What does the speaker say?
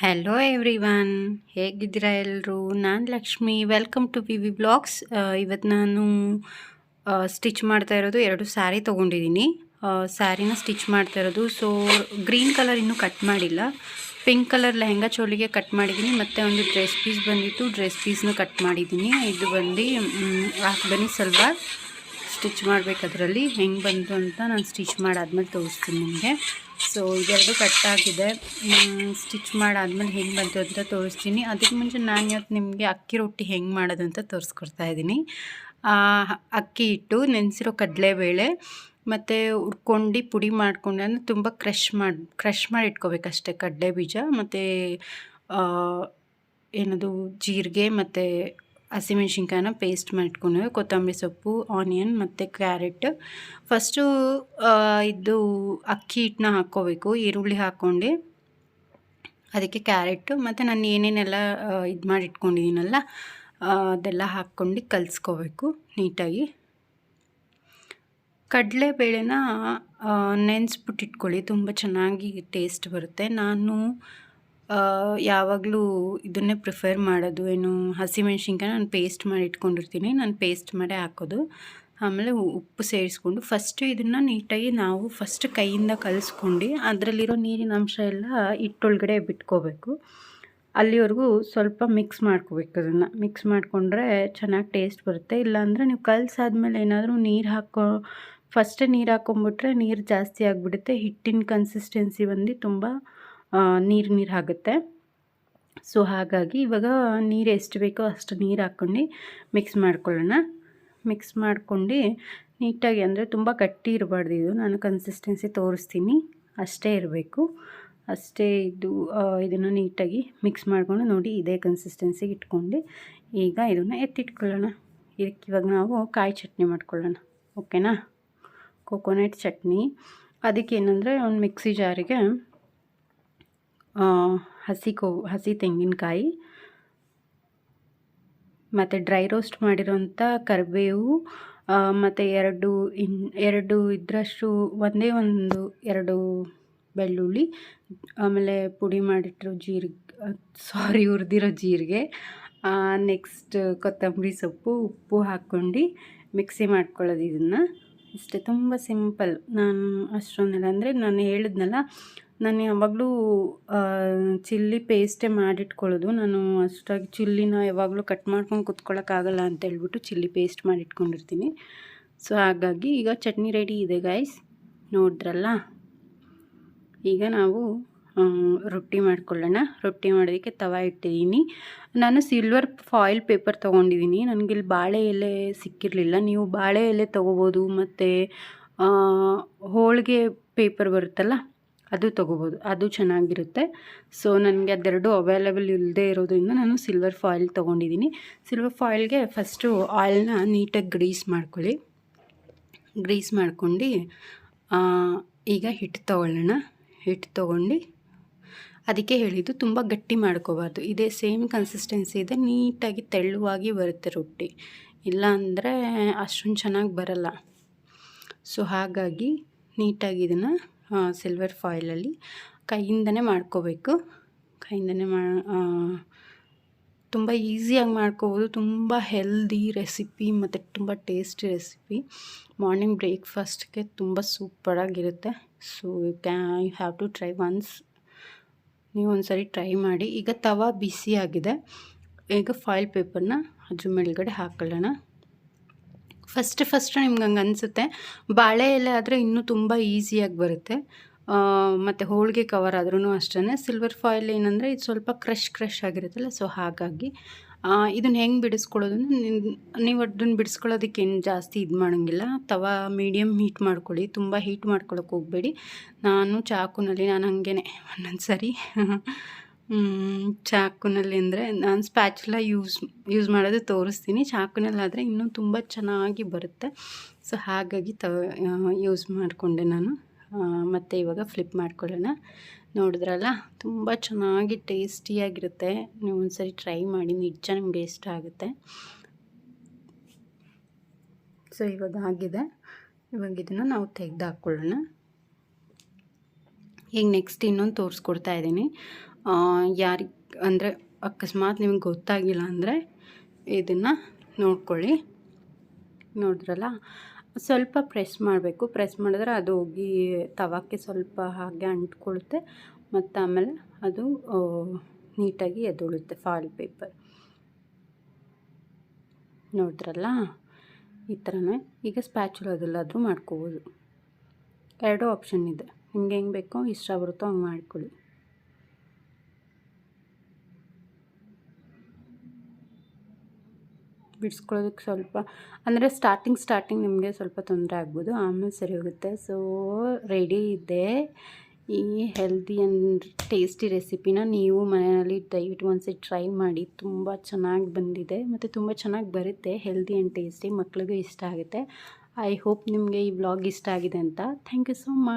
Hello everyone, ಹೇಗಿದ್ದೀರಾ ಎಲ್ಲರೂ? ನಾನು Lakshmi. Welcome to V V blogs. ಇವತ್ತು ನಾನು ಸ್ಟಿಚ್ ಮಾಡ್ತಾ ಇರೋದು 2 ಸ್ಯಾರಿ ತೊಗೊಂಡಿದ್ದೀನಿ. ಸ್ಯಾರಿನ ಸ್ಟಿಚ್ ಮಾಡ್ತಾ ಇರೋದು. ಸೊ ಗ್ರೀನ್ ಕಲರ್ ಇನ್ನೂ ಕಟ್ ಮಾಡಿಲ್ಲ. ಪಿಂಕ್ ಕಲರ್ ಲೆಹಂಗಾ ಚೋಲಿಗೆ ಕಟ್ ಮಾಡಿದ್ದೀನಿ. ಮತ್ತು ಒಂದು ಡ್ರೆಸ್ ಪೀಸ್ ಬಂದಿತ್ತು, ಡ್ರೆಸ್ ಪೀಸ್ನ ಕಟ್ ಮಾಡಿದ್ದೀನಿ. ಇದು ಬಂದು ಆಫ್ಘನಿ ಸಲ್ವಾರ್ ಸ್ಟಿಚ್ ಮಾಡಬೇಕು. ಅದರಲ್ಲಿ ಹೆಂಗೆ ಬಂತು ಅಂತ ನಾನು ಸ್ಟಿಚ್ ಮಾಡಾದ್ಮೇಲೆ ತೋರಿಸ್ತೀನಿ ನಿಮಗೆ. ಸೊ ಇದೆರಡು ಕಟ್ಟಾಗಿದೆ. ಸ್ಟಿಚ್ ಮಾಡಾದ್ಮೇಲೆ ಹೆಂಗೆ ಬಂತು ಅಂತ ತೋರಿಸ್ತೀನಿ. ಅದಕ್ಕೆ ಮುಂಚೆ ನಾನು ಇವತ್ತು ನಿಮಗೆ ಅಕ್ಕಿ ರೊಟ್ಟಿ ಹೆಂಗೆ ಮಾಡೋದು ಅಂತ ತೋರಿಸ್ಕೊಡ್ತಾ ಇದ್ದೀನಿ. ಅಕ್ಕಿ ಹಿಟ್ಟು, ನೆನೆಸಿರೋ ಕಡಲೆಬೇಳೆ ಮತ್ತು ಹುರ್ಕೊಂಡು ಪುಡಿ ಮಾಡ್ಕೊಂಡು, ಅಂದರೆ ತುಂಬ ಕ್ರಷ್ ಮಾಡಿ ಇಟ್ಕೋಬೇಕಷ್ಟೆ. ಕಡಲೆ ಬೀಜ ಮತ್ತು ಏನದು ಜೀರಿಗೆ ಮತ್ತು ಹಸಿಮೆಣ್ಸಿನ್ಕಾಯಿನ ಪೇಸ್ಟ್ ಮಾಡಿಟ್ಕೊಂಡು, ಕೊತ್ತಂಬರಿ ಸೊಪ್ಪು, ಆನಿಯನ್ ಮತ್ತು ಕ್ಯಾರೆಟ್. ಫಸ್ಟು ಇದು ಅಕ್ಕಿ ಹಿಟ್ಟನ್ನ ಹಾಕ್ಕೋಬೇಕು. ಈರುಳ್ಳಿ ಹಾಕ್ಕೊಂಡು ಅದಕ್ಕೆ ಕ್ಯಾರೆಟು ಮತ್ತು ನಾನು ಏನೇನೆಲ್ಲ ಇದು ಮಾಡಿ ಇಟ್ಕೊಂಡಿದ್ದೀನಲ್ಲ ಅದೆಲ್ಲ ಹಾಕ್ಕೊಂಡು ಕಲಿಸ್ಕೋಬೇಕು ನೀಟಾಗಿ. ಕಡಲೆಬೇಳೆನ ನೆನೆಸ್ಬಿಟ್ಟು ಇಟ್ಕೊಳ್ಳಿ, ತುಂಬ ಚೆನ್ನಾಗಿ ಟೇಸ್ಟ್ ಬರುತ್ತೆ. ನಾನು ಯಾವಾಗಲೂ ಇದನ್ನೇ ಪ್ರಿಫರ್ ಮಾಡೋದು. ಏನು, ಹಸಿಮೆಣ್ಸಿನ್ಕಾಯಿ ನಾನು ಪೇಸ್ಟ್ ಮಾಡಿ ಇಟ್ಕೊಂಡಿರ್ತೀನಿ, ನಾನು ಪೇಸ್ಟ್ ಮಾಡಿ ಹಾಕೋದು. ಆಮೇಲೆ ಉಪ್ಪು ಸೇರಿಸ್ಕೊಂಡು ಫಸ್ಟು ಇದನ್ನು ನೀಟಾಗಿ ನಾವು ಫಸ್ಟ್ ಕೈಯಿಂದ ಕಲಿಸ್ಕೊಂಡು ಅದರಲ್ಲಿರೋ ನೀರಿನ ಅಂಶ ಎಲ್ಲ ಹಿಟ್ಟೊಳಗಡೆ ಬಿಟ್ಕೋಬೇಕು. ಅಲ್ಲಿವರೆಗೂ ಸ್ವಲ್ಪ ಮಿಕ್ಸ್ ಮಾಡ್ಕೋಬೇಕು. ಅದನ್ನು ಮಿಕ್ಸ್ ಮಾಡಿಕೊಂಡ್ರೆ ಚೆನ್ನಾಗಿ ಟೇಸ್ಟ್ ಬರುತ್ತೆ. ಇಲ್ಲಾಂದರೆ ನೀವು ಕಲಸಾದ್ಮೇಲೆ ಏನಾದರೂ ಫಸ್ಟೇ ನೀರು ಹಾಕ್ಕೊಂಬಿಟ್ರೆ ನೀರು ಜಾಸ್ತಿ ಆಗಿಬಿಡುತ್ತೆ. ಹಿಟ್ಟಿನ ಕನ್ಸಿಸ್ಟೆನ್ಸಿ ಬಂದು ತುಂಬ ನೀರು ಆಗುತ್ತೆ. ಸೊ ಹಾಗಾಗಿ ಇವಾಗ ನೀರು ಎಷ್ಟು ಬೇಕೋ ಅಷ್ಟು ನೀರು ಹಾಕ್ಕೊಂಡು ಮಿಕ್ಸ್ ಮಾಡ್ಕೊಳ್ಳೋಣ. ಮಿಕ್ಸ್ ಮಾಡ್ಕೊಂಡು ನೀಟಾಗಿ, ಅಂದರೆ ತುಂಬ ಗಟ್ಟಿ ಇರಬಾರ್ದು ಇದು, ನಾನು ಕನ್ಸಿಸ್ಟೆನ್ಸಿ ತೋರಿಸ್ತೀನಿ, ಅಷ್ಟೇ ಇರಬೇಕು. ಅಷ್ಟೇ ಇದನ್ನು ನೀಟಾಗಿ ಮಿಕ್ಸ್ ಮಾಡಿಕೊಂಡು ನೋಡಿ, ಇದೇ ಕನ್ಸಿಸ್ಟೆನ್ಸಿಗೆ ಇಟ್ಕೊಂಡು ಈಗ ಇದನ್ನು ಎತ್ತಿಟ್ಕೊಳ್ಳೋಣ. ಇದಕ್ಕೆ ಇವಾಗ ನಾವು ಕಾಯಿ ಚಟ್ನಿ ಮಾಡ್ಕೊಳ್ಳೋಣ. ಓಕೆನಾ? ಕೊಕೊನಟ್ ಚಟ್ನಿ. ಅದಕ್ಕೇನೆಂದರೆ ಒಂದು ಮಿಕ್ಸಿ ಜಾರಿಗೆ ಹಸಿ ತೆಂಗಿನಕಾಯಿ ಮತ್ತು ಡ್ರೈ ರೋಸ್ಟ್ ಮಾಡಿರೋಂಥ ಕರಿಬೇವು ಮತ್ತು ಎರಡು ಇದರಷ್ಟು ಎರಡು ಬೆಳ್ಳುಳ್ಳಿ, ಆಮೇಲೆ ಪುಡಿ ಮಾಡಿಟ್ಟಿರೋ ಹುರಿದಿರೋ ಜೀರಿಗೆ, ನೆಕ್ಸ್ಟ್ ಕೊತ್ತಂಬರಿ ಸೊಪ್ಪು, ಉಪ್ಪು ಹಾಕ್ಕೊಂಡು ಮಿಕ್ಸಿ ಮಾಡ್ಕೊಳ್ಳೋದು. ಇದನ್ನು ಇಷ್ಟೇ, ತುಂಬ ಸಿಂಪಲ್. ನಾನು ಅಷ್ಟೊಂದಿಲ್ಲ, ಅಂದರೆ ನಾನು ಹೇಳಿದ್ನಲ್ಲ, ನಾನು ಯಾವಾಗಲೂ ಚಿಲ್ಲಿ ಪೇಸ್ಟೇ ಮಾಡಿಟ್ಕೊಳ್ಳೋದು. ನಾನು ಅಷ್ಟಾಗಿ ಚಿಲ್ಲಿನ ಯಾವಾಗಲೂ ಕಟ್ ಮಾಡ್ಕೊಂಡು ಕುತ್ಕೊಳ್ಳೋಕ್ಕಾಗಲ್ಲ ಅಂತ ಹೇಳ್ಬಿಟ್ಟು ಚಿಲ್ಲಿ ಪೇಸ್ಟ್ ಮಾಡಿಟ್ಕೊಂಡಿರ್ತೀನಿ. ಸೊ ಹಾಗಾಗಿ ಈಗ ಚಟ್ನಿ ರೆಡಿ ಇದೆ ಗೈಸ್, ನೋಡಿದ್ರಲ್ಲ. ಈಗ ನಾವು ರೊಟ್ಟಿ ಮಾಡ್ಕೊಳ್ಳೋಣ. ರೊಟ್ಟಿ ಮಾಡೋದಕ್ಕೆ ತವಾ ಇಟ್ಟಿದ್ದೀನಿ. ನಾನು ಸಿಲ್ವರ್ ಫಾಯಿಲ್ ಪೇಪರ್ ತೊಗೊಂಡಿದ್ದೀನಿ. ನನಗಿಲ್ಲಿ ಬಾಳೆ ಎಲೆ ಸಿಕ್ಕಿರಲಿಲ್ಲ. ನೀವು ಬಾಳೆ ಎಲೆ ತೊಗೋಬೋದು, ಮತ್ತು ಹೋಳಿಗೆ ಪೇಪರ್ ಬರುತ್ತಲ್ಲ ಅದು ತೊಗೋಬೋದು, ಅದು ಚೆನ್ನಾಗಿರುತ್ತೆ. ಸೊ ನನಗೆ ಅದೆರಡು ಅವೈಲೇಬಲ್ ಇಲ್ಲದೆ ಇರೋದ್ರಿಂದ ನಾನು ಸಿಲ್ವರ್ ಫಾಯಿಲ್ ತೊಗೊಂಡಿದ್ದೀನಿ. ಸಿಲ್ವರ್ ಫಾಯಿಲ್ಗೆ ಫಸ್ಟು ಆಯಿಲ್ನ ನೀಟಾಗಿ ಗ್ರೀಸ್ ಮಾಡ್ಕೊಳ್ಳಿ. ಗ್ರೀಸ್ ಮಾಡ್ಕೊಂಡು ಈಗ ಹಿಟ್ಟು ತೊಗೊಳ್ಳೋಣ. ಹಿಟ್ಟು ತೊಗೊಂಡು ಅದಕ್ಕೆ ಹೇಳಿದ್ದು ತುಂಬ ಗಟ್ಟಿ ಮಾಡ್ಕೋಬಾರ್ದು. ಇದೇ ಸೇಮ್ ಕನ್ಸಿಸ್ಟೆನ್ಸಿ ಇದೆ, ನೀಟಾಗಿ ತೆಳುವಾಗಿ ಬರುತ್ತೆ ರೊಟ್ಟಿ. ಇಲ್ಲ ಅಂದರೆ ಅಷ್ಟೊಂದು ಚೆನ್ನಾಗಿ ಬರಲ್ಲ. ಸೊ ಹಾಗಾಗಿ ನೀಟಾಗಿ ಇದನ್ನು ಸಿಲ್ವರ್ ಫಾಯಿಲಲ್ಲಿ ಕೈಯಿಂದನೇ ಮಾಡ್ಕೋಬೇಕು. ಕೈಯಿಂದನೇ ತುಂಬ ಈಸಿಯಾಗಿ ಮಾಡ್ಕೋಬೋದು. ತುಂಬ ಹೆಲ್ದಿ ರೆಸಿಪಿ ಮತ್ತು ತುಂಬ ಟೇಸ್ಟಿ ರೆಸಿಪಿ. ಮಾರ್ನಿಂಗ್ ಬ್ರೇಕ್ಫಾಸ್ಟ್ಗೆ ತುಂಬ ಸೂಪರಾಗಿರುತ್ತೆ. So you have to try once. ನೀವು ಒಂದ್ಸರಿ ಟ್ರೈ ಮಾಡಿ. ಈಗ ತವಾ ಬಿಸಿಯಾಗಿದೆ. ಈಗ ಫಾಯಿಲ್ ಪೇಪರ್ನ ಅದ್ರ ಮೇಲ್ಗಡೆ ಹಾಕೊಳ್ಳೋಣ. ಫಸ್ಟ್ ನಿಮ್ಗೆ ಹಂಗೆ ಅನಿಸುತ್ತೆ. ಬಾಳೆ ಎಲೆ ಆದರೆ ಇನ್ನೂ ತುಂಬ ಈಸಿಯಾಗಿ ಬರುತ್ತೆ. ಮತ್ತು ಹೋಳಿಗೆ ಕವರ್ ಆದ್ರೂ ಅಷ್ಟೇ. ಸಿಲ್ವರ್ ಫಾಯಿಲ್ ಏನಂದರೆ ಇದು ಸ್ವಲ್ಪ ಕ್ರಷ್ ಆಗಿರುತ್ತಲ್ಲ. ಸೊ ಹಾಗಾಗಿ ಇದನ್ನು ಹೆಂಗೆ ಬಿಡಿಸ್ಕೊಳ್ಳೋದು ಅಂದರೆ, ನೀವು ಅದನ್ನು ಬಿಡಿಸ್ಕೊಳ್ಳೋದಕ್ಕೆ ಏನು ಜಾಸ್ತಿ ಇದು ಮಾಡೋಂಗಿಲ್ಲ. ತವಾ ಮೀಡಿಯಮ್ ಹೀಟ್ ಮಾಡ್ಕೊಳ್ಳಿ, ತುಂಬ ಹೀಟ್ ಮಾಡ್ಕೊಳ್ಳೋಕೆ ಹೋಗಬೇಡಿ. ನಾನು ಹಾಗೇನೆ ಒಂದೊಂದು ಸರಿ ಚಾಕುನಲ್ಲಿ, ಅಂದರೆ ನಾನು ಸ್ಪ್ಯಾಚುಲಾ ಯೂಸ್ ಮಾಡೋದು ತೋರಿಸ್ತೀನಿ. ಚಾಕುನಲ್ಲಾದರೆ ಇನ್ನೂ ತುಂಬ ಚೆನ್ನಾಗಿ ಬರುತ್ತೆ. ಸೊ ಹಾಗಾಗಿ ಯೂಸ್ ಮಾಡಿಕೊಂಡೆ ನಾನು. ಮತ್ತು ಇವಾಗ ಫ್ಲಿಪ್ ಮಾಡ್ಕೊಳ್ಳೋಣ. ನೋಡಿದ್ರಲ್ಲ, ತುಂಬ ಚೆನ್ನಾಗಿ ಟೇಸ್ಟಿಯಾಗಿರುತ್ತೆ. ನೀವು ಒಂದ್ಸರಿ ಟ್ರೈ ಮಾಡಿ, ನಿಜ ನಿಮಗೆ ಇಷ್ಟ ಆಗುತ್ತೆ. ಸೊ ಇವಾಗ ಆಗಿದೆ. ಇವಾಗ ಇದನ್ನು ನಾವು ತೆಗೆದು ಹಾಕ್ಕೊಳ್ಳೋಣ. ಈಗ ನೆಕ್ಸ್ಟ್ ಇನ್ನೊಂದು ತೋರಿಸ್ಕೊಡ್ತಾ ಇದ್ದೀನಿ. ಯಾರಿಗೆ ಅಂದರೆ ಅಕಸ್ಮಾತ್ ನಿಮ್ಗೆ ಗೊತ್ತಾಗಿಲ್ಲ ಅಂದರೆ ಇದನ್ನು ನೋಡ್ಕೊಳ್ಳಿ. ನೋಡಿದ್ರಲ್ಲ, ಸ್ವಲ್ಪ ಪ್ರೆಸ್ ಮಾಡಬೇಕು. ಪ್ರೆಸ್ ಮಾಡಿದ್ರೆ ಅದು ಹೋಗಿ ತವಕ್ಕೆ ಸ್ವಲ್ಪ ಹಾಗೆ ಅಂಟ್ಕೊಳ್ಳುತ್ತೆ ಮತ್ತು ಆಮೇಲೆ ಅದು ನೀಟಾಗಿ ಎದ್ದೇಳುತ್ತೆ ಫಾಯಿಲ್ ಪೇಪರ್. ನೋಡಿದ್ರಲ್ಲ, ಈ ಥರನೇ. ಈಗ ಸ್ಪ್ಯಾಚುಲಾದಲ್ಲಾದರೂ ಮಾಡ್ಕೋಬೋದು. 2 ಆಪ್ಷನ್ ಇದೆ, ನಿಮ್ಗೆ ಹೆಂಗೆ ಬೇಕೋ ಇಷ್ಟ ಬರುತ್ತೋ ಹಂಗೆ ಮಾಡ್ಕೊಳ್ಳಿ. ಬಿಡಿಸ್ಕೊಳ್ಳೋದಕ್ಕೆ ಸ್ವಲ್ಪ ಅಂದರೆ ಸ್ಟಾರ್ಟಿಂಗ್ ನಿಮಗೆ ಸ್ವಲ್ಪ ತೊಂದರೆ ಆಗ್ಬೋದು, ಆಮೇಲೆ ಸರಿ ಹೋಗುತ್ತೆ. ಸೊ ರೆಡಿ ಇದೆ ಈ ಹೆಲ್ದಿ ಆ್ಯಂಡ್ ಟೇಸ್ಟಿ ರೆಸಿಪಿನ. ನೀವು ಮನೆಯಲ್ಲಿ ದಯವಿಟ್ಟು ಒಂದ್ಸರಿ ಟ್ರೈ ಮಾಡಿ. ತುಂಬ ಚೆನ್ನಾಗಿ ಬಂದಿದೆ ಮತ್ತು ತುಂಬ ಚೆನ್ನಾಗಿ ಬರುತ್ತೆ. ಹೆಲ್ದಿ ಆ್ಯಂಡ್ ಟೇಸ್ಟಿ, ಮಕ್ಳಿಗೂ ಇಷ್ಟ ಆಗುತ್ತೆ. ಐ ಹೋಪ್ ನಿಮಗೆ ಈ ವ್ಲಾಗ್ ಇಷ್ಟ ಆಗಿದೆ ಅಂತ. Thank you so much.